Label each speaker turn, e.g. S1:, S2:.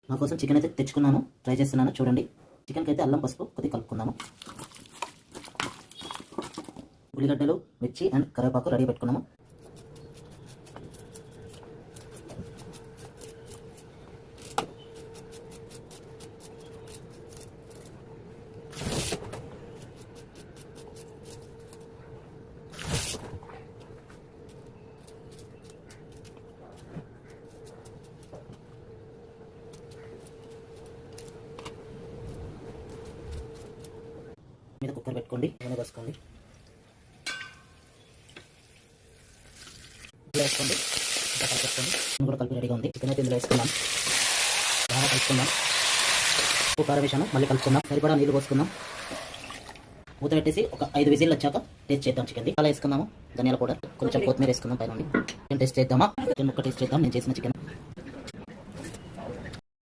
S1: నా కోసం చికెన్ అయితే తెచ్చుకున్నాను, ట్రై చేస్తున్నాను చూడండి. చికెన్కి అయితే అల్లం పసుపు కొద్దిగా కలుపుకుందాము. ఉల్లిగడ్డలు, మిర్చి అండ్ కరివేపాకు రెడీ పెట్టుకున్నాము. మీద కుక్కర్ పెట్టుకోండి, నూనె పోసుకోండి, వేసుకోండి, ఇంకా కలిపేసుకోండి. నూనె కూడా కలిపి రెడీగా ఉంది. చికెన్ అయితే ఇందులో వేసుకుందాం, బాగా కలుపుకుందాం. ఉప్పు కారం వేసాను, మళ్ళీ కలుపుకుందాం. సరిపడా నీళ్ళు పోసుకుందాం. మూత పెట్టేసి ఒక 5 విజిల్ వచ్చాక టేస్ట్ చేద్దాం చికెన్. అలా వేసుకుందాము. ధనియాల పౌడర్, కొంచెం కొత్తిమీర వేసుకుందాం పైన. చికెన్ టేస్ట్ చేద్దామా? చికెన్ ముక్క టేస్ట్ చేద్దాం. నేను చేసిన చికెన్